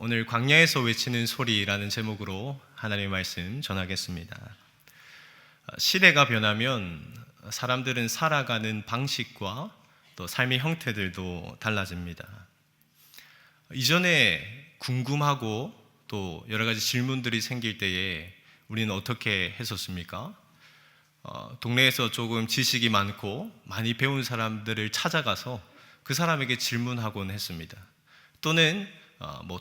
오늘 광야에서 외치는 소리라는 제목으로 하나님의 말씀 전하겠습니다. 시대가 변하면 사람들은 살아가는 방식과 또 삶의 형태들도 달라집니다. 이전에 궁금하고 또 여러 가지 질문들이 생길 때에 우리는 어떻게 했었습니까? 동네에서 조금 지식이 많고 많이 배운 사람들을 찾아가서 그 사람에게 질문하곤 했습니다. 또는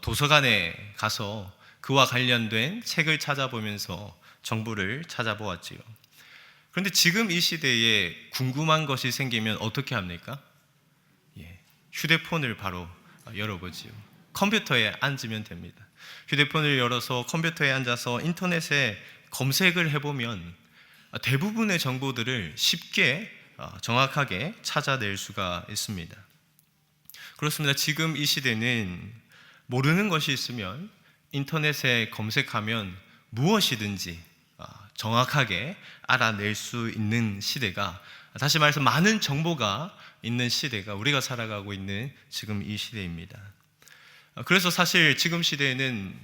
도서관에 가서 그와 관련된 책을 찾아보면서 정보를 찾아보았지요. 그런데 지금 이 시대에 궁금한 것이 생기면 어떻게 합니까? 휴대폰을 바로 열어보지요. 컴퓨터에 앉으면 됩니다. 휴대폰을 열어서 컴퓨터에 앉아서 인터넷에 검색을 해보면 대부분의 정보들을 쉽게 정확하게 찾아낼 수가 있습니다. 그렇습니다. 지금 이 시대는 모르는 것이 있으면 인터넷에 검색하면 무엇이든지 정확하게 알아낼 수 있는 시대가, 다시 말해서 많은 정보가 있는 시대가 우리가 살아가고 있는 지금 이 시대입니다. 그래서 사실 지금 시대에는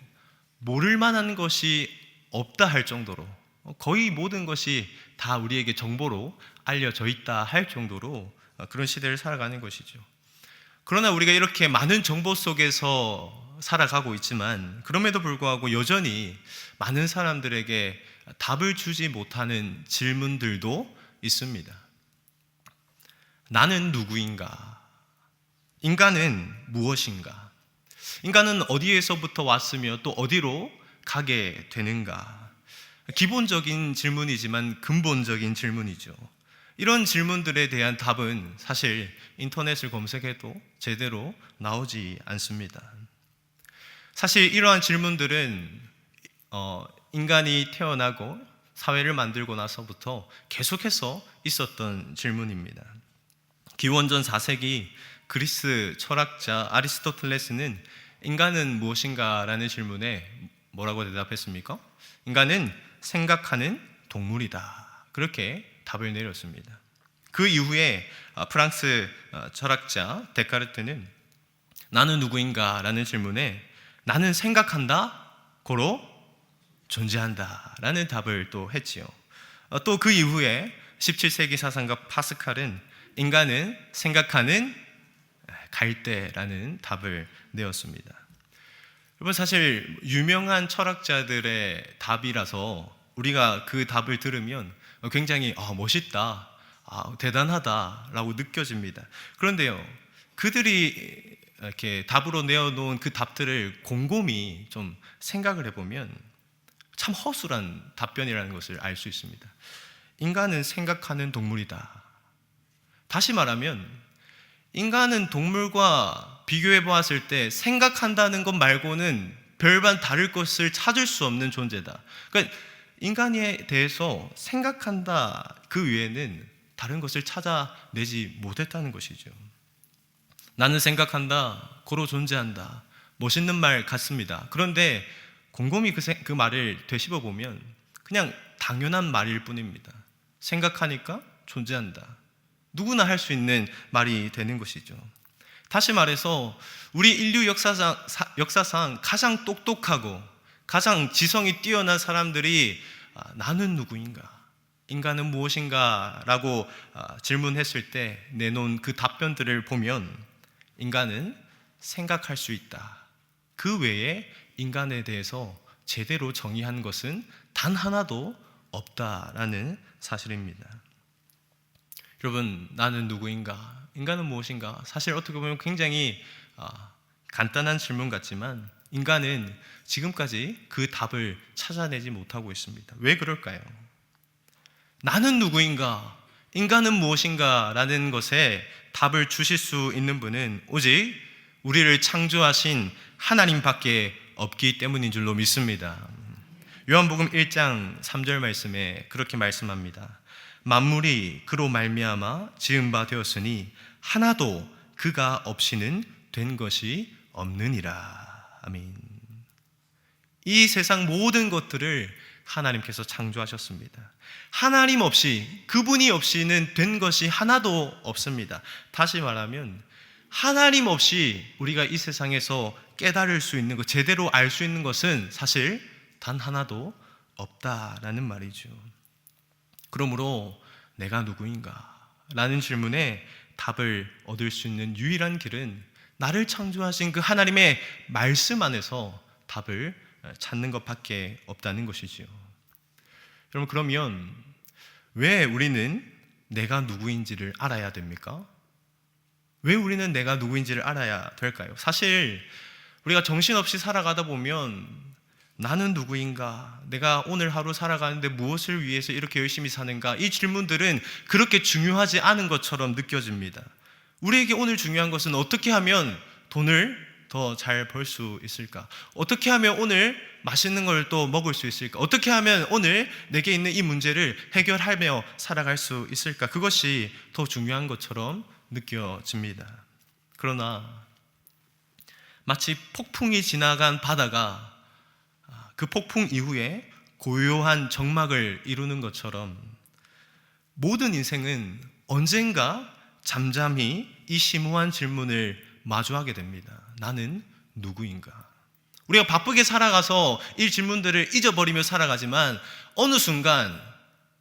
모를 만한 것이 없다 할 정도로 거의 모든 것이 다 우리에게 정보로 알려져 있다 할 정도로 그런 시대를 살아가는 것이죠. 그러나 우리가 이렇게 많은 정보 속에서 살아가고 있지만 그럼에도 불구하고 여전히 많은 사람들에게 답을 주지 못하는 질문들도 있습니다. 나는 누구인가? 인간은 무엇인가? 인간은 어디에서부터 왔으며 또 어디로 가게 되는가? 기본적인 질문이지만 근본적인 질문이죠. 이런 질문들에 대한 답은 사실 인터넷을 검색해도 제대로 나오지 않습니다. 사실 이러한 질문들은 인간이 태어나고 사회를 만들고 나서부터 계속해서 있었던 질문입니다. 기원전 4세기 그리스 철학자 아리스토텔레스는 인간은 무엇인가? 라는 질문에 뭐라고 대답했습니까? 인간은 생각하는 동물이다. 그렇게 답을 내렸습니다. 그 이후에 프랑스 철학자 데카르트는 나는 누구인가? 라는 질문에 나는 생각한다, 고로 존재한다 라는 답을 또 했지요. 또 그 이후에 17세기 사상가 파스칼은 인간은 생각하는 갈대라는 답을 내었습니다. 여러분, 사실 유명한 철학자들의 답이라서 우리가 그 답을 들으면 굉장히 멋있다, 대단하다 라고 느껴집니다. 그런데요, 그들이 이렇게 답으로 내어놓은 그 답들을 곰곰이 좀 생각을 해보면 참 허술한 답변이라는 것을 알 수 있습니다. 인간은 생각하는 동물이다. 다시 말하면 인간은 동물과 비교해 보았을 때 생각한다는 것 말고는 별반 다를 것을 찾을 수 없는 존재다. 그러니까 인간에 대해서 생각한다 그 외에는 다른 것을 찾아내지 못했다는 것이죠. 나는 생각한다, 고로 존재한다. 멋있는 말 같습니다. 그런데 곰곰이 그 말을 되씹어 보면 그냥 당연한 말일 뿐입니다. 생각하니까 존재한다. 누구나 할 수 있는 말이 되는 것이죠. 다시 말해서 우리 인류 역사상 가장 똑똑하고 가장 지성이 뛰어난 사람들이 나는 누구인가? 인간은 무엇인가? 라고 질문했을 때 내놓은 그 답변들을 보면 인간은 생각할 수 있다. 그 외에 인간에 대해서 제대로 정의한 것은 단 하나도 없다라는 사실입니다. 여러분, 나는 누구인가? 인간은 무엇인가? 사실 어떻게 보면 굉장히 간단한 질문 같지만 인간은 지금까지 그 답을 찾아내지 못하고 있습니다. 왜 그럴까요? 나는 누구인가? 인간은 무엇인가? 라는 것에 답을 주실 수 있는 분은 오직 우리를 창조하신 하나님밖에 없기 때문인 줄로 믿습니다. 요한복음 1장 3절 말씀에 그렇게 말씀합니다. 만물이 그로 말미암아 지은 바 되었으니 하나도 그가 없이는 된 것이 없느니라. 아멘. 이 세상 모든 것들을 하나님께서 창조하셨습니다. 하나님 없이, 그분이 없이는 된 것이 하나도 없습니다. 다시 말하면 하나님 없이 우리가 이 세상에서 깨달을 수 있는 것, 제대로 알 수 있는 것은 사실 단 하나도 없다라는 말이죠. 그러므로 내가 누구인가? 라는 질문에 답을 얻을 수 있는 유일한 길은 나를 창조하신 그 하나님의 말씀 안에서 답을 찾는 것밖에 없다는 것이지요. 여러분, 그러면 왜 우리는 내가 누구인지를 알아야 됩니까? 왜 우리는 내가 누구인지를 알아야 될까요? 사실 우리가 정신없이 살아가다 보면 나는 누구인가? 내가 오늘 하루 살아가는데 무엇을 위해서 이렇게 열심히 사는가? 이 질문들은 그렇게 중요하지 않은 것처럼 느껴집니다. 우리에게 오늘 중요한 것은 어떻게 하면 돈을 더 잘 벌 수 있을까? 어떻게 하면 오늘 맛있는 걸 또 먹을 수 있을까? 어떻게 하면 오늘 내게 있는 이 문제를 해결하며 살아갈 수 있을까? 그것이 더 중요한 것처럼 느껴집니다. 그러나 마치 폭풍이 지나간 바다가 그 폭풍 이후에 고요한 정막을 이루는 것처럼 모든 인생은 언젠가 잠잠히 이 심오한 질문을 마주하게 됩니다. 나는 누구인가? 우리가 바쁘게 살아가서 이 질문들을 잊어버리며 살아가지만 어느 순간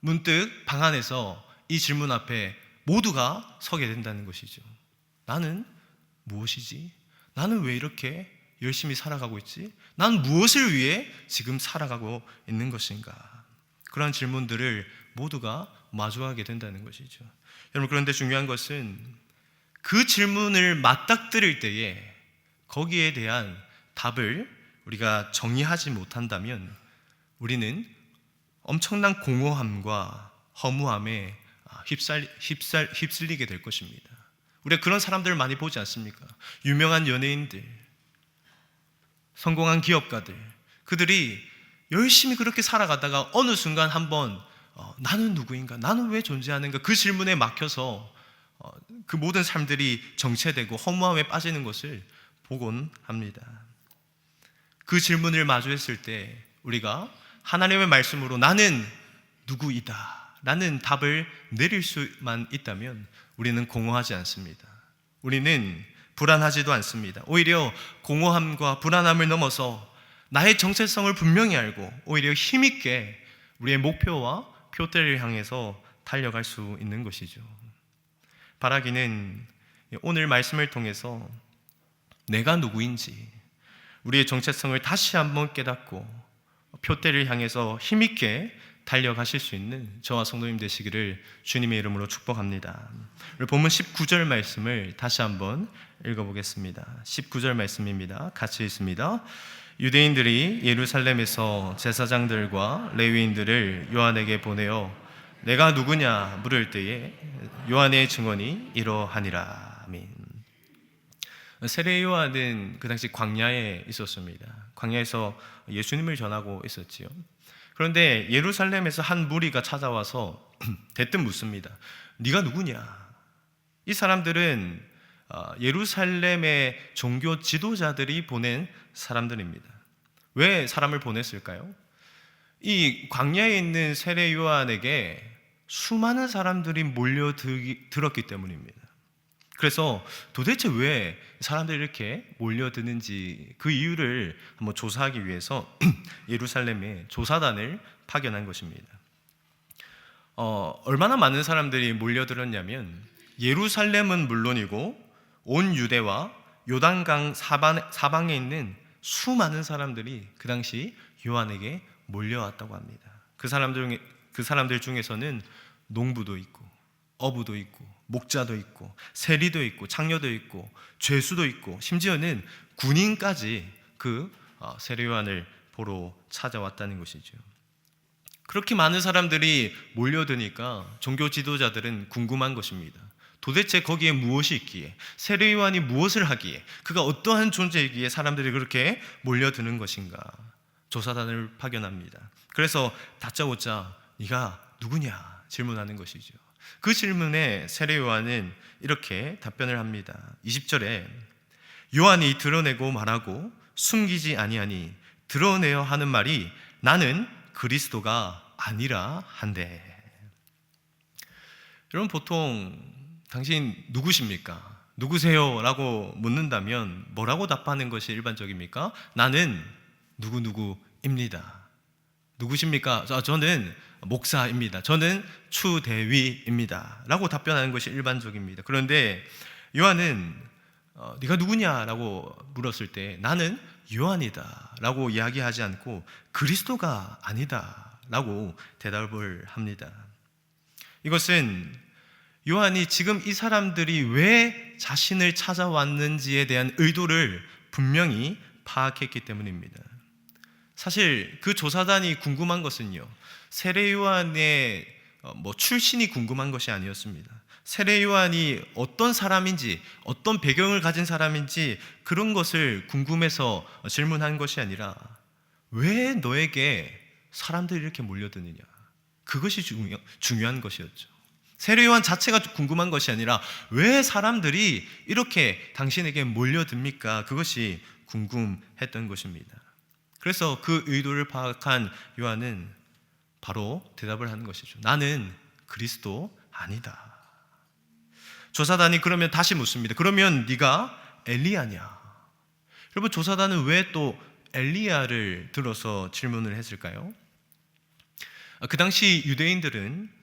문득 방 안에서 이 질문 앞에 모두가 서게 된다는 것이죠. 나는 무엇이지? 나는 왜 이렇게 열심히 살아가고 있지? 난 무엇을 위해 지금 살아가고 있는 것인가? 그러한 질문들을 모두가 마주하게 된다는 것이죠. 여러분, 그런데 중요한 것은 그 질문을 맞닥뜨릴 때에 거기에 대한 답을 우리가 정의하지 못한다면 우리는 엄청난 공허함과 허무함에 휩쓸리게 될 것입니다. 우리가 그런 사람들을 많이 보지 않습니까? 유명한 연예인들, 성공한 기업가들, 그들이 열심히 그렇게 살아가다가 어느 순간 한번 나는 누구인가? 나는 왜 존재하는가? 그 질문에 막혀서 그 모든 삶들이 정체되고 허무함에 빠지는 것을 보곤 합니다. 그 질문을 마주했을 때 우리가 하나님의 말씀으로 나는 누구이다 라는 답을 내릴 수만 있다면 우리는 공허하지 않습니다. 우리는 불안하지도 않습니다. 오히려 공허함과 불안함을 넘어서 나의 정체성을 분명히 알고 오히려 힘있게 우리의 목표와 표대를 향해서 달려갈 수 있는 것이죠. 바라기는 오늘 말씀을 통해서 내가 누구인지 우리의 정체성을 다시 한번 깨닫고 표대를 향해서 힘있게 달려가실 수 있는 저와 성도님 되시기를 주님의 이름으로 축복합니다. 우리 본문 19절 말씀을 다시 한번 읽어보겠습니다. 19절 말씀입니다. 같이 읽습니다. 유대인들이 예루살렘에서 제사장들과 레위인들을 요한에게 보내어 내가 누구냐 물을 때에 요한의 증언이 이러하니라. 아멘. 세례 요한은 그 당시 광야에 있었습니다. 광야에서 예수님을 전하고 있었지요. 그런데 예루살렘에서 한 무리가 찾아와서 대뜸 묻습니다. 네가 누구냐? 이 사람들은 예루살렘의 종교 지도자들이 보낸 사람들입니다. 왜 사람을 보냈을까요? 이 광야에 있는 세례 요한에게 수많은 사람들이 몰려들었기 때문입니다. 그래서 도대체 왜 사람들이 이렇게 몰려드는지 그 이유를 한번 조사하기 위해서 예루살렘에 조사단을 파견한 것입니다. 얼마나 많은 사람들이 몰려들었냐면 예루살렘은 물론이고 온 유대와 요단강 사방에 있는 수많은 사람들이 그 당시 요한에게 몰려왔다고 합니다. 그 사람들 중에서는 농부도 있고 어부도 있고 목자도 있고 세리도 있고 창녀도 있고 죄수도 있고 심지어는 군인까지 그 세례 요한을 보러 찾아왔다는 것이죠. 그렇게 많은 사람들이 몰려드니까 종교 지도자들은 궁금한 것입니다. 도대체 거기에 무엇이 있기에, 세례 요한이 무엇을 하기에, 그가 어떠한 존재이기에 사람들이 그렇게 몰려드는 것인가? 조사단을 파견합니다. 그래서 다짜고짜 네가 누구냐 질문하는 것이죠. 그 질문에 세례 요한은 이렇게 답변을 합니다. 20절에 요한이 드러내고 말하고 숨기지 아니하니 드러내어 하는 말이 나는 그리스도가 아니라 한데. 여러분, 보통 당신 누구십니까? 누구세요? 라고 묻는다면 뭐라고 답하는 것이 일반적입니까? 나는 누구누구입니다. 누구십니까? 저는 목사입니다. 저는 추대위입니다. 라고 답변하는 것이 일반적입니다. 그런데 요한은 네가 누구냐라고 물었을 때 나는 요한이다 라고 이야기하지 않고 그리스도가 아니다 라고 대답을 합니다. 이것은 요한이 지금 이 사람들이 왜 자신을 찾아왔는지에 대한 의도를 분명히 파악했기 때문입니다. 사실 그 조사단이 궁금한 것은요, 세례 요한의 출신이 궁금한 것이 아니었습니다. 세례 요한이 어떤 사람인지, 어떤 배경을 가진 사람인지 그런 것을 궁금해서 질문한 것이 아니라 왜 너에게 사람들이 이렇게 몰려드느냐, 그것이 중요한 것이었죠. 세례 요한 자체가 궁금한 것이 아니라 왜 사람들이 이렇게 당신에게 몰려듭니까? 그것이 궁금했던 것입니다. 그래서 그 의도를 파악한 요한은 바로 대답을 하는 것이죠. 나는 그리스도 아니다. 조사단이 그러면 다시 묻습니다. 그러면 네가 엘리야냐? 여러분, 조사단은 왜 또 엘리야를 들어서 질문을 했을까요? 그 당시 유대인들은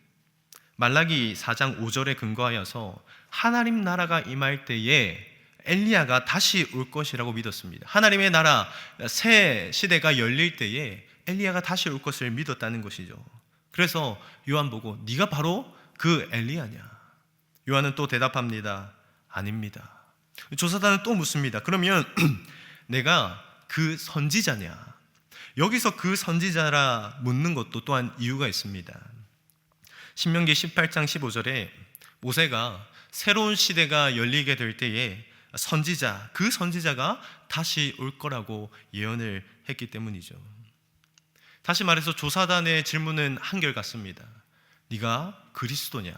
말라기 4장 5절에 근거하여서 하나님 나라가 임할 때에 엘리야가 다시 올 것이라고 믿었습니다. 하나님의 나라 새 시대가 열릴 때에 엘리야가 다시 올 것을 믿었다는 것이죠. 그래서 요한 보고 네가 바로 그 엘리야냐? 요한은 또 대답합니다. 아닙니다. 조사단은 또 묻습니다. 그러면 내가 그 선지자냐? 여기서 그 선지자라 묻는 것도 또한 이유가 있습니다. 신명기 18장 15절에 모세가 새로운 시대가 열리게 될 때에 선지자, 그 선지자가 다시 올 거라고 예언을 했기 때문이죠. 다시 말해서 조사단의 질문은 한결같습니다. 네가 그리스도냐?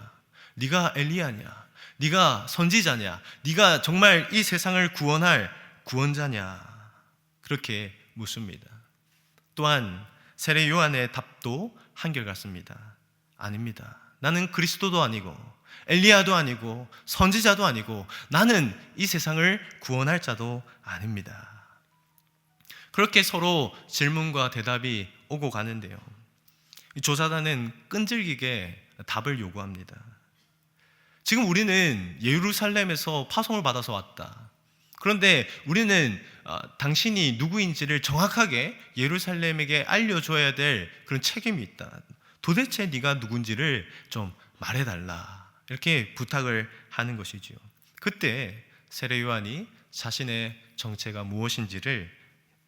네가 엘리야냐? 네가 선지자냐? 네가 정말 이 세상을 구원할 구원자냐? 그렇게 묻습니다. 또한 세례 요한의 답도 한결같습니다. 아닙니다. 나는 그리스도도 아니고 엘리야도 아니고 선지자도 아니고 나는 이 세상을 구원할 자도 아닙니다. 그렇게 서로 질문과 대답이 오고 가는데요, 조사단은 끈질기게 답을 요구합니다. 지금 우리는 예루살렘에서 파송을 받아서 왔다. 그런데 우리는 당신이 누구인지를 정확하게 예루살렘에게 알려줘야 될 그런 책임이 있다. 도대체 네가 누군지를 좀 말해달라. 이렇게 부탁을 하는 것이지요. 그때 세례 요한이 자신의 정체가 무엇인지를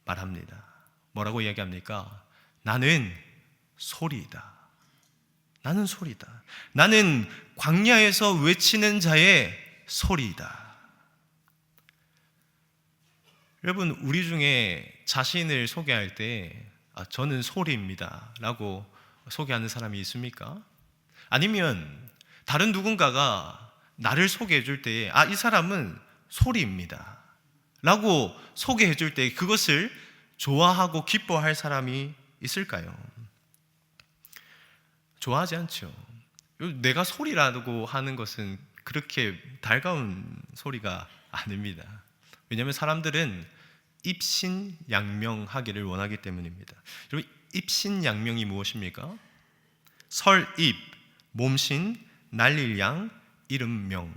말합니다. 뭐라고 이야기합니까? 나는 소리이다. 나는 소리다. 나는 광야에서 외치는 자의 소리이다. 여러분, 우리 중에 자신을 소개할 때 저는 소리입니다 라고 소개하는 사람이 있습니까? 아니면 다른 누군가가 나를 소개해 줄 때에 이 사람은 소리입니다 라고 소개해 줄 때 그것을 좋아하고 기뻐할 사람이 있을까요? 좋아하지 않죠. 내가 소리라고 하는 것은 그렇게 달가운 소리가 아닙니다. 왜냐하면 사람들은 입신양명하기를 원하기 때문입니다. 여러분, 입신양명이 무엇입니까? 설입, 몸신, 날릴 양, 이름명.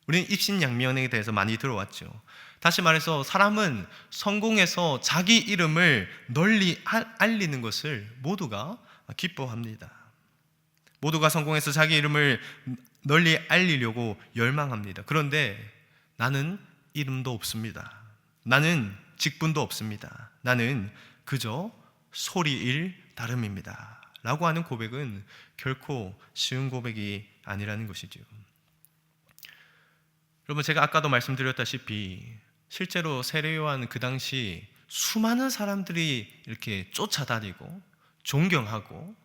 우리는 입신양명에 대해서 많이 들어왔죠. 다시 말해서 사람은 성공해서 자기 이름을 널리 알리는 것을 모두가 기뻐합니다. 모두가 성공해서 자기 이름을 널리 알리려고 열망합니다. 그런데 나는 이름도 없습니다. 나는 직분도 없습니다. 나는 그저 소리일 다름입니다 라고 하는 고백은 결코 쉬운 고백이 아니라는 것이죠. 여러분, 제가 아까도 말씀드렸다시피 실제로 세례 요한 그 당시 수많은 사람들이 이렇게 쫓아다니고 존경하고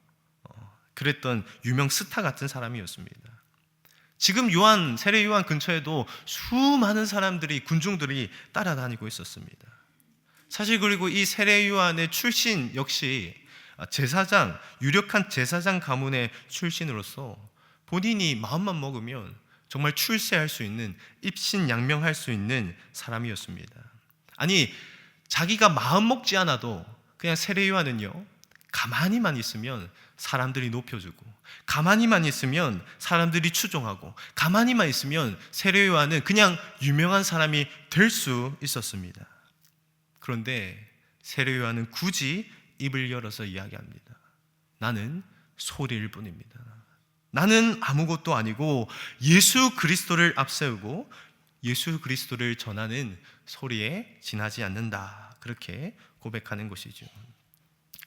그랬던 유명 스타 같은 사람이었습니다. 지금 세례 요한 근처에도 수많은 사람들이, 군중들이 따라다니고 있었습니다. 사실 그리고 이 세례 요한의 출신 역시 제사장, 유력한 제사장 가문의 출신으로서 본인이 마음만 먹으면 정말 출세할 수 있는, 입신양명할 수 있는 사람이었습니다. 아니, 자기가 마음 먹지 않아도 그냥 세례 요한은요, 가만히만 있으면 사람들이 높여주고, 가만히만 있으면 사람들이 추종하고, 가만히만 있으면 세례 요한은 그냥 유명한 사람이 될 수 있었습니다. 그런데 세례 요한은 굳이 입을 열어서 이야기합니다. 나는 소리일 뿐입니다. 나는 아무것도 아니고 예수 그리스도를 앞세우고 예수 그리스도를 전하는 소리에 지나지 않는다. 그렇게 고백하는 것이죠.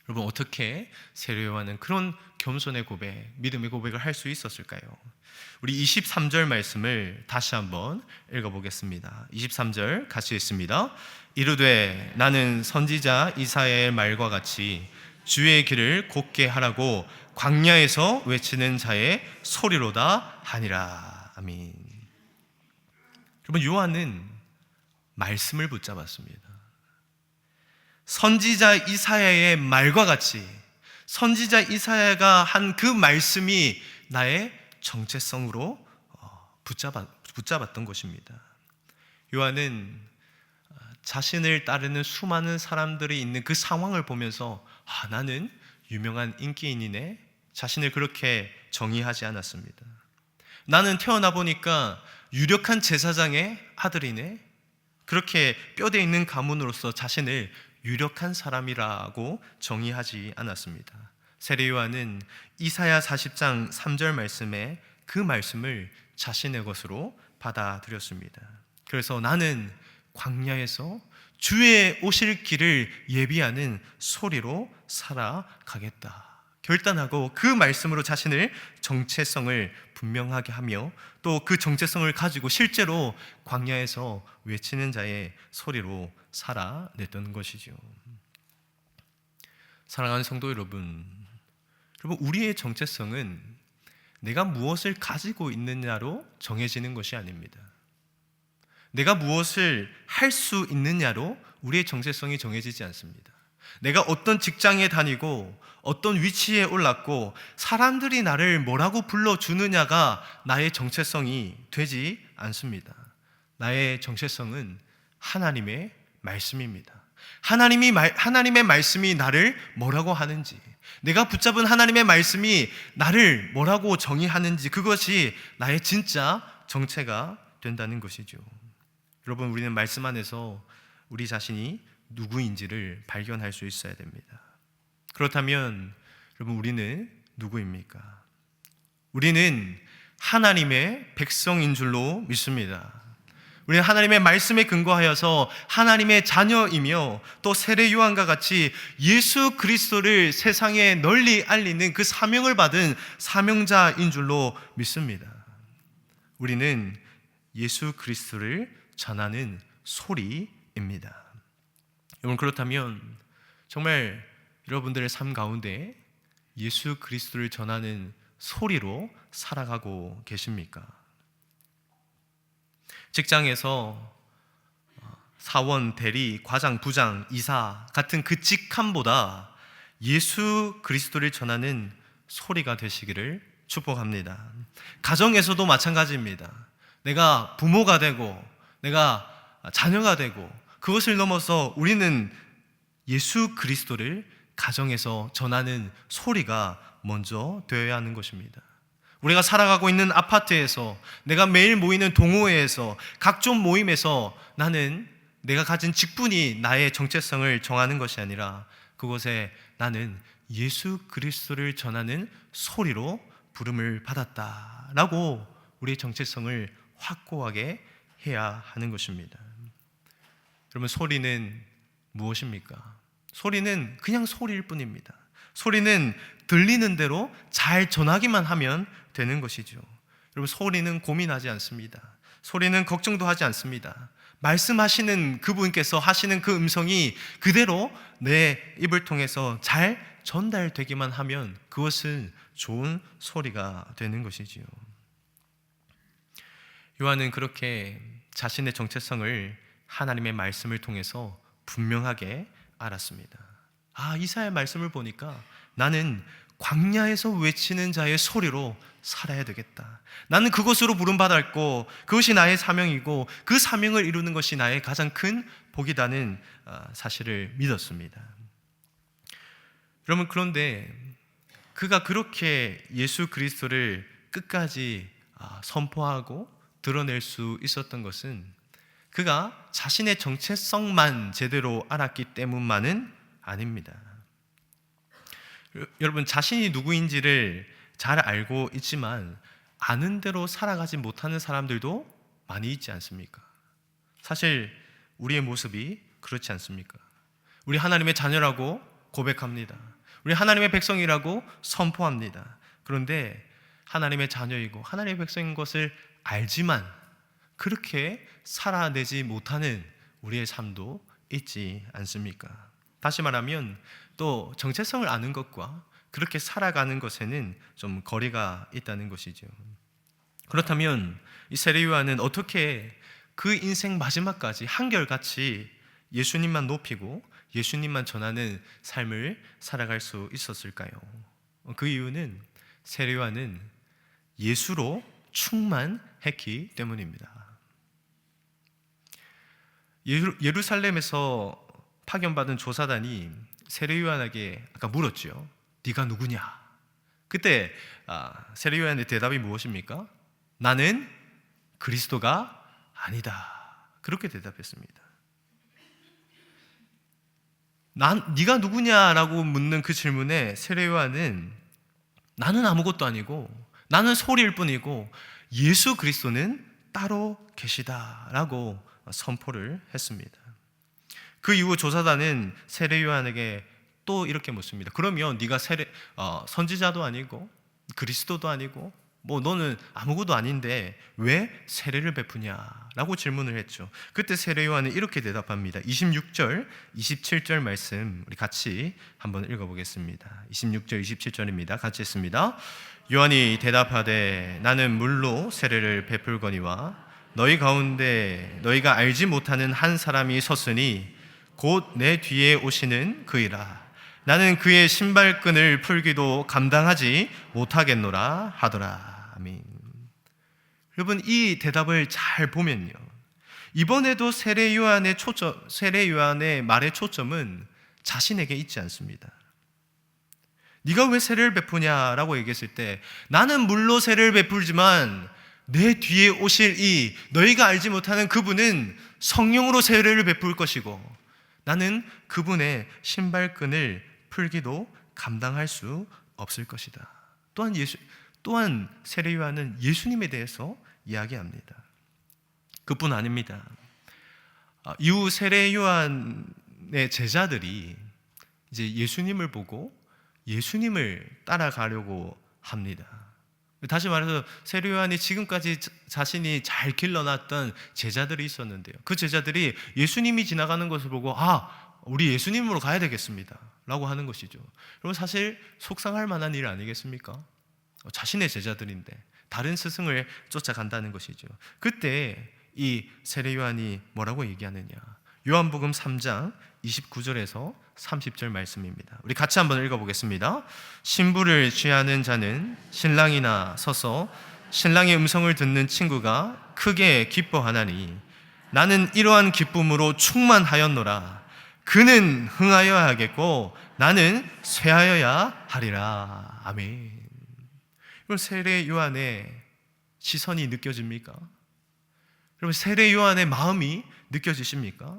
여러분, 어떻게 세례 요한은 그런 겸손의 고백, 믿음의 고백을 할 수 있었을까요? 우리 23절 말씀을 다시 한번 읽어보겠습니다. 23절 같이 읽습니다. 이르되 나는 선지자 이사야의 말과 같이 주의 길을 곧게 하라고 광야에서 외치는 자의 소리로다 하니라. 아멘. 여러분, 요한은 말씀을 붙잡았습니다. 선지자 이사야의 말과 같이 선지자 이사야가 한 그 말씀이 나의 정체성으로 붙잡았던 것입니다. 요한은 자신을 따르는 수많은 사람들이 있는 그 상황을 보면서 나는 유명한 인기인이네, 자신을 그렇게 정의하지 않았습니다. 나는 태어나 보니까 유력한 제사장의 아들이네, 그렇게 뼈대 있는 가문으로서 자신을 유력한 사람이라고 정의하지 않았습니다. 세례 요한은 이사야 40장 3절 말씀에 그 말씀을 자신의 것으로 받아들였습니다. 그래서 나는 광야에서 주의 오실 길을 예비하는 소리로 살아가겠다 결단하고 그 말씀으로 자신을 정체성을 분명하게 하며 또 그 정체성을 가지고 실제로 광야에서 외치는 자의 소리로 살아냈던 것이죠. 사랑하는 성도 여러분, 우리의 정체성은 내가 무엇을 가지고 있느냐로 정해지는 것이 아닙니다. 내가 무엇을 할 수 있느냐로 우리의 정체성이 정해지지 않습니다. 내가 어떤 직장에 다니고 어떤 위치에 올랐고 사람들이 나를 뭐라고 불러주느냐가 나의 정체성이 되지 않습니다. 나의 정체성은 하나님의 말씀입니다. 하나님의 말씀이 나를 뭐라고 하는지, 내가 붙잡은 하나님의 말씀이 나를 뭐라고 정의하는지, 그것이 나의 진짜 정체가 된다는 것이죠. 여러분, 우리는 말씀 안에서 우리 자신이 누구인지를 발견할 수 있어야 됩니다. 그렇다면 여러분, 우리는 누구입니까? 우리는 하나님의 백성인 줄로 믿습니다. 우리는 하나님의 말씀에 근거하여서 하나님의 자녀이며 또 세례 요한과 같이 예수 그리스도를 세상에 널리 알리는 그 사명을 받은 사명자인 줄로 믿습니다. 우리는 예수 그리스도를 전하는 소리입니다. 여러분, 그렇다면 정말 여러분들의 삶 가운데 예수 그리스도를 전하는 소리로 살아가고 계십니까? 직장에서 사원, 대리, 과장, 부장, 이사 같은 그 직함보다 예수 그리스도를 전하는 소리가 되시기를 축복합니다. 가정에서도 마찬가지입니다. 내가 부모가 되고 내가 자녀가 되고 그것을 넘어서 우리는 예수 그리스도를 가정에서 전하는 소리가 먼저 되어야 하는 것입니다. 우리가 살아가고 있는 아파트에서, 내가 매일 모이는 동호회에서, 각종 모임에서 나는 내가 가진 직분이 나의 정체성을 정하는 것이 아니라 그곳에 나는 예수 그리스도를 전하는 소리로 부름을 받았다라고 우리의 정체성을 확고하게 해야 하는 것입니다. 여러분, 소리는 무엇입니까? 소리는 그냥 소리일 뿐입니다. 소리는 들리는 대로 잘 전하기만 하면 되는 것이죠. 여러분, 소리는 고민하지 않습니다. 소리는 걱정도 하지 않습니다. 말씀하시는 그분께서 하시는 그 음성이 그대로 내 입을 통해서 잘 전달되기만 하면 그것은 좋은 소리가 되는 것이지요. 요한은 그렇게 자신의 정체성을 하나님의 말씀을 통해서 분명하게 알았습니다. 이사야의 말씀을 보니까 나는 광야에서 외치는 자의 소리로 살아야 되겠다. 나는 그것으로 부름받았고 그것이 나의 사명이고 그 사명을 이루는 것이 나의 가장 큰 복이라는 사실을 믿었습니다. 여러분, 그런데 그가 그렇게 예수 그리스도를 끝까지 선포하고 드러낼 수 있었던 것은 그가 자신의 정체성만 제대로 알았기 때문만은 아닙니다. 여러분, 자신이 누구인지를 잘 알고 있지만 아는 대로 살아가지 못하는 사람들도 많이 있지 않습니까? 사실 우리의 모습이 그렇지 않습니까? 우리 하나님의 자녀라고 고백합니다. 우리 하나님의 백성이라고 선포합니다. 그런데 하나님의 자녀이고 하나님의 백성인 것을 알지만 그렇게 살아내지 못하는 우리의 삶도 있지 않습니까? 다시 말하면 또 정체성을 아는 것과 그렇게 살아가는 것에는 좀 거리가 있다는 것이죠. 그렇다면 이 세례 요한은 어떻게 그 인생 마지막까지 한결같이 예수님만 높이고 예수님만 전하는 삶을 살아갈 수 있었을까요? 그 이유는 세례 요한은 예수로 충만했기 때문입니다. 예루살렘에서 파견받은 조사단이 세례 요한에게 아까 물었죠. 네가 누구냐? 그때 세례 요한의 대답이 무엇입니까? 나는 그리스도가 아니다. 그렇게 대답했습니다. 네가 누구냐라고 묻는 그 질문에 세례 요한은 나는 아무것도 아니고 나는 소리일 뿐이고 예수 그리스도는 따로 계시다라고 선포를 했습니다. 그 이후 조사단은 세례 요한에게 또 이렇게 묻습니다. 그러면 네가 선지자도 아니고 그리스도도 아니고 너는 아무것도 아닌데 왜 세례를 베푸냐라고 질문을 했죠. 그때 세례 요한은 이렇게 대답합니다. 26절, 27절 말씀 우리 같이 한번 읽어보겠습니다. 26절, 27절입니다. 같이 읽습니다. 요한이 대답하되 나는 물로 세례를 베풀거니와 너희 가운데 너희가 알지 못하는 한 사람이 섰으니 곧 내 뒤에 오시는 그이라. 나는 그의 신발끈을 풀기도 감당하지 못하겠노라 하더라. 아멘. 여러분, 이 대답을 잘 보면요, 이번에도 세례 요한의 말의 초점은 자신에게 있지 않습니다. 네가 왜 세례를 베푸냐라고 얘기했을 때 나는 물로 세례를 베풀지만 내 뒤에 오실 이 너희가 알지 못하는 그분은 성령으로 세례를 베풀 것이고 나는 그분의 신발끈을 풀기도 감당할 수 없을 것이다. 또한 세례 요한은 예수님에 대해서 이야기합니다. 그뿐 아닙니다. 이후 세례 요한의 제자들이 이제 예수님을 보고 예수님을 따라가려고 합니다. 다시 말해서 세례 요한이 지금까지 자신이 잘 길러놨던 제자들이 있었는데요, 그 제자들이 예수님이 지나가는 것을 보고 우리 예수님으로 가야 되겠습니다 라고 하는 것이죠. 여러분, 사실 속상할 만한 일 아니겠습니까? 자신의 제자들인데 다른 스승을 쫓아간다는 것이죠. 그때 이 세례 요한이 뭐라고 얘기하느냐, 요한복음 3장 29절에서 30절 말씀입니다. 우리 같이 한번 읽어보겠습니다. 신부를 취하는 자는 신랑이나 서서 신랑의 음성을 듣는 친구가 크게 기뻐하나니 나는 이러한 기쁨으로 충만하였노라. 그는 흥하여야 하겠고 나는 쇠하여야 하리라. 아멘. 여러분, 세례 요한의 시선이 느껴집니까? 여러분, 세례 요한의 마음이 느껴지십니까?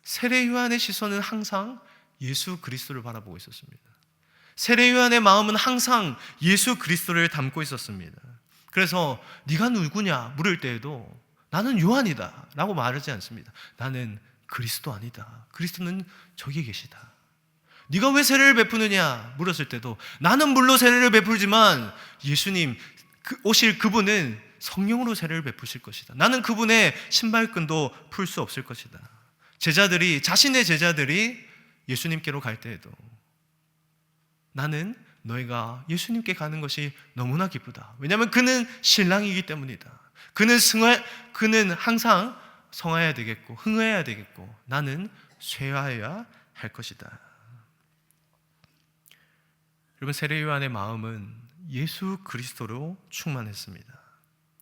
세례 요한의 시선은 항상 예수 그리스도를 바라보고 있었습니다. 세례 요한의 마음은 항상 예수 그리스도를 담고 있었습니다. 그래서 네가 누구냐 물을 때에도 나는 요한이다 라고 말하지 않습니다. 나는 그리스도 아니다. 그리스도는 저기 계시다. 네가 왜 세례를 베푸느냐 물었을 때도 나는 물로 세례를 베풀지만 예수님 오실 그분은 성령으로 세례를 베푸실 것이다. 나는 그분의 신발끈도 풀 수 없을 것이다. 자신의 제자들이 예수님께로 갈 때에도 나는 너희가 예수님께 가는 것이 너무나 기쁘다. 왜냐하면 그는 신랑이기 때문이다. 그는 항상 성하여야 되겠고 흥해야 되겠고 나는 쇠하여야 할 것이다. 여러분, 세례 요한의 마음은 예수 그리스도로 충만했습니다.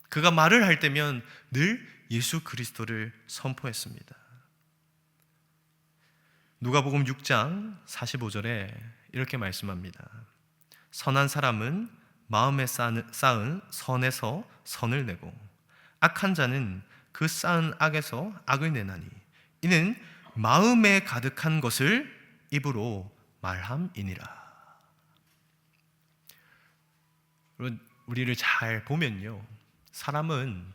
그가 말을 할 때면 늘 예수 그리스도를 선포했습니다. 누가복음 6장 45절에 이렇게 말씀합니다. 선한 사람은 마음에 쌓은 선에서 선을 내고 악한 자는 그 쌓은 악에서 악을 내나니 이는 마음에 가득한 것을 입으로 말함이니라. 우리를 잘 보면요, 사람은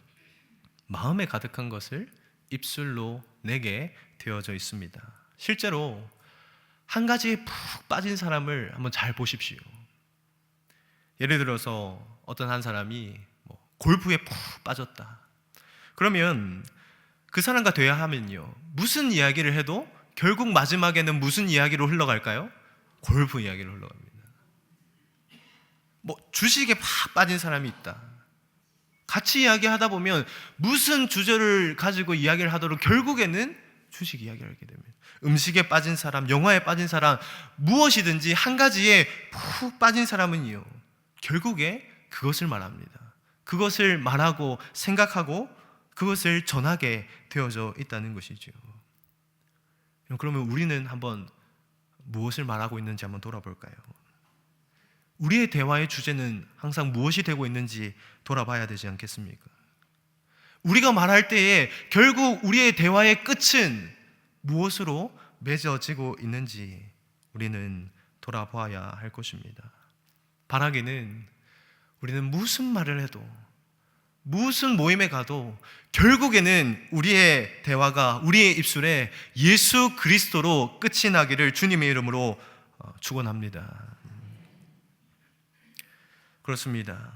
마음에 가득한 것을 입술로 내게 되어져 있습니다. 실제로 한 가지에 푹 빠진 사람을 한번 잘 보십시오. 예를 들어서 어떤 한 사람이 골프에 푹 빠졌다. 그러면 그 사람과 돼야 하면요, 무슨 이야기를 해도 결국 마지막에는 무슨 이야기로 흘러갈까요? 골프 이야기로 흘러갑니다. 주식에 팍 빠진 사람이 있다. 같이 이야기하다 보면 무슨 주제를 가지고 이야기를 하도록 결국에는 주식 이야기를 하게 됩니다. 음식에 빠진 사람, 영화에 빠진 사람, 무엇이든지 한 가지에 푹 빠진 사람은요, 결국에 그것을 말합니다. 그것을 말하고 생각하고 그것을 전하게 되어져 있다는 것이죠. 그러면 우리는 한번 무엇을 말하고 있는지 한번 돌아볼까요? 우리의 대화의 주제는 항상 무엇이 되고 있는지 돌아봐야 되지 않겠습니까? 우리가 말할 때에 결국 우리의 대화의 끝은 무엇으로 맺어지고 있는지 우리는 돌아봐야 할 것입니다. 바라기는 우리는 무슨 말을 해도, 무슨 모임에 가도 결국에는 우리의 대화가 우리의 입술에 예수 그리스도로 끝이 나기를 주님의 이름으로 축원합니다. 그렇습니다.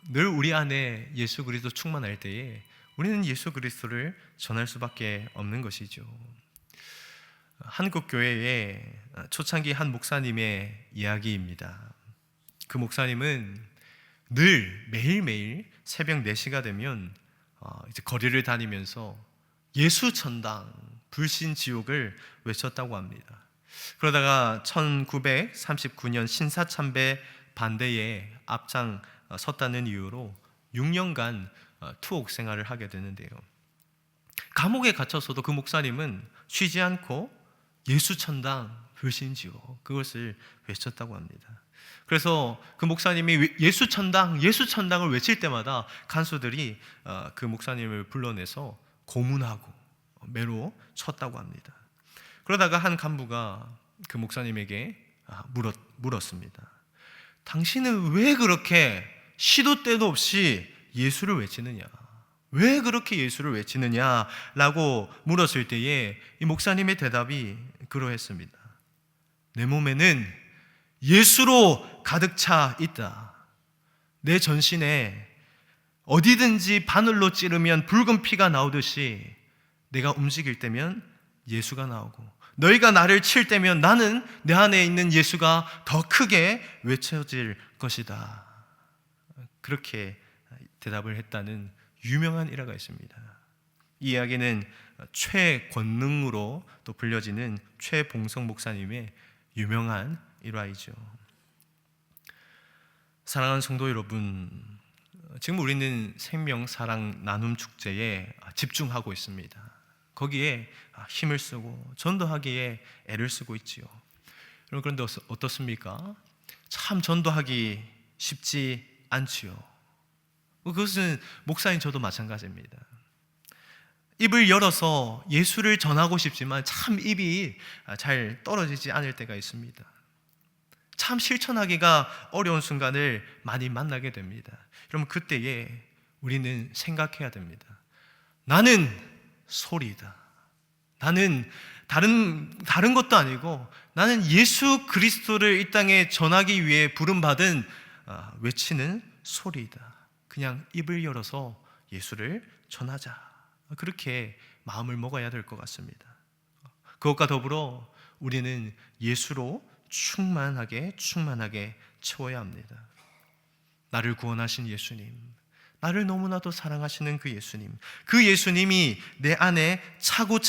늘 우리 안에 예수 그리스도 충만할 때에 우리는 예수 그리스도를 전할 수밖에 없는 것이죠. 한국 교회의 초창기 한 목사님의 이야기입니다. 그 목사님은 늘 매일매일 새벽 4시가 되면 이제 거리를 다니면서 예수 천당, 불신 지옥을 외쳤다고 합니다. 그러다가 1939년 신사참배 반대에 앞장 섰다는 이유로 6년간 투옥 생활을 하게 되는데요. 감옥에 갇혀서도 그 목사님은 쉬지 않고 예수 천당, 불신 지옥, 그것을 외쳤다고 합니다. 그래서 그 목사님이 예수 천당, 예수 천당을 외칠 때마다 간수들이 그 목사님을 불러내서 고문하고 매로 쳤다고 합니다. 그러다가 한 간부가 그 목사님에게 물었습니다. 당신은 왜 그렇게 시도 때도 없이 예수를 외치느냐? 왜 그렇게 예수를 외치느냐? 라고 물었을 때에 이 목사님의 대답이 그러했습니다. 내 몸에는 예수로 가득 차 있다. 내 전신에 어디든지 바늘로 찌르면 붉은 피가 나오듯이 내가 움직일 때면 예수가 나오고, 너희가 나를 칠 때면 나는 내 안에 있는 예수가 더 크게 외쳐질 것이다. 그렇게 대답을 했다는 유명한 일화가 있습니다. 이 이야기는 최권능으로 또 불려지는 최봉성 목사님의 유명한 일화이죠. 사랑하는 성도 여러분, 지금 우리는 생명 사랑 나눔 축제에 집중하고 있습니다. 거기에 힘을 쓰고 전도하기에 애를 쓰고 있지요. 여러분, 그런데 어떻습니까? 참 전도하기 쉽지 않지요. 그것은 목사인 저도 마찬가지입니다. 입을 열어서 예수를 전하고 싶지만 참 입이 잘 떨어지지 않을 때가 있습니다. 참 실천하기가 어려운 순간을 많이 만나게 됩니다. 여러분, 그때에 우리는 생각해야 됩니다. 나는 소리다. 나는 다른 것도 아니고 나는 예수 그리스도를 이 땅에 전하기 위해 부름받은 외치는 소리이다. 그냥 입을 열어서 예수를 전하자. 그렇게 마음을 먹어야 될 것 같습니다. 그것과 더불어 우리는 예수로 충만하게 채워야 합니다. 나를 구원하신 예수님, 나를 너무나도 사랑하시는 그 예수님, 그 예수님이 내 안에 차고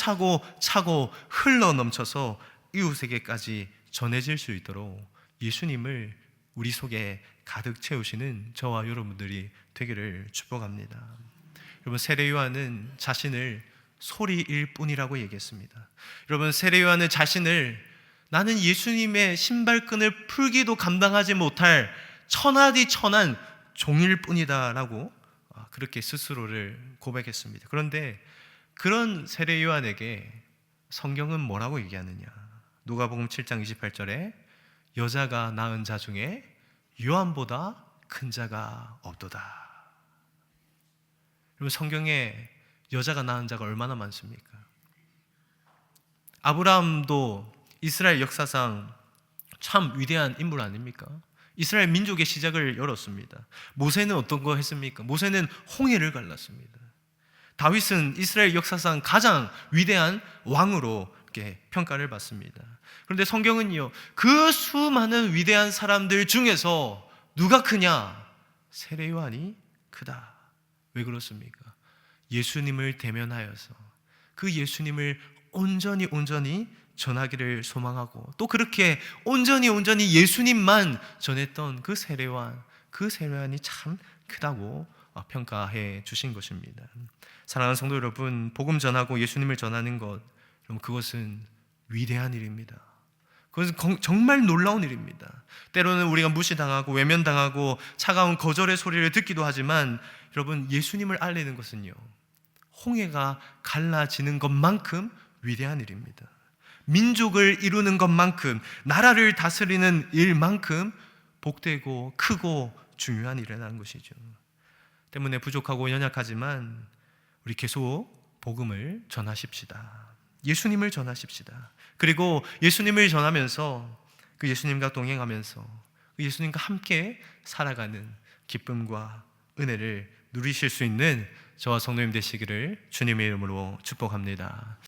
흘러 넘쳐서 이웃에게까지 전해질 수 있도록 예수님을 우리 속에 가득 채우시는 저와 여러분들이 되기를 축복합니다. 여러분, 세례 요한은 자신을 소리일 뿐이라고 얘기했습니다. 여러분, 세례 요한은 자신을 나는 예수님의 신발끈을 풀기도 감당하지 못할 천하디 천한 종일 뿐이다 라고 그렇게 스스로를 고백했습니다. 그런데 그런 세례 요한에게 성경은 뭐라고 얘기하느냐? 누가복음 7장 28절에 여자가 낳은 자 중에 요한보다 큰 자가 없도다. 여러분, 성경에 여자가 낳은 자가 얼마나 많습니까? 아브라함도 이스라엘 역사상 참 위대한 인물 아닙니까? 이스라엘 민족의 시작을 열었습니다. 모세는 어떤 거 했습니까? 모세는 홍해를 갈랐습니다. 다윗은 이스라엘 역사상 가장 위대한 왕으로 이렇게 평가를 받습니다. 그런데 성경은요, 그 수많은 위대한 사람들 중에서 누가 크냐? 세례 요한이 크다. 왜 그렇습니까? 예수님을 대면하여서 그 예수님을 온전히 전하기를 소망하고 또 그렇게 온전히 예수님만 전했던 그 세례 요한이 참 크다고 평가해 주신 것입니다. 사랑하는 성도 여러분, 복음 전하고 예수님을 전하는 것, 그것은 위대한 일입니다. 그것은 정말 놀라운 일입니다. 때로는 우리가 무시당하고 외면당하고 차가운 거절의 소리를 듣기도 하지만 여러분, 예수님을 알리는 것은요, 홍해가 갈라지는 것만큼 위대한 일입니다. 민족을 이루는 것만큼, 나라를 다스리는 일만큼 복되고 크고 중요한 일이라는 것이죠. 때문에 부족하고 연약하지만 우리 계속 복음을 전하십시다. 예수님을 전하십시다. 그리고 예수님을 전하면서 그 예수님과 동행하면서 그 예수님과 함께 살아가는 기쁨과 은혜를 누리실 수 있는 저와 성도님 되시기를 주님의 이름으로 축복합니다.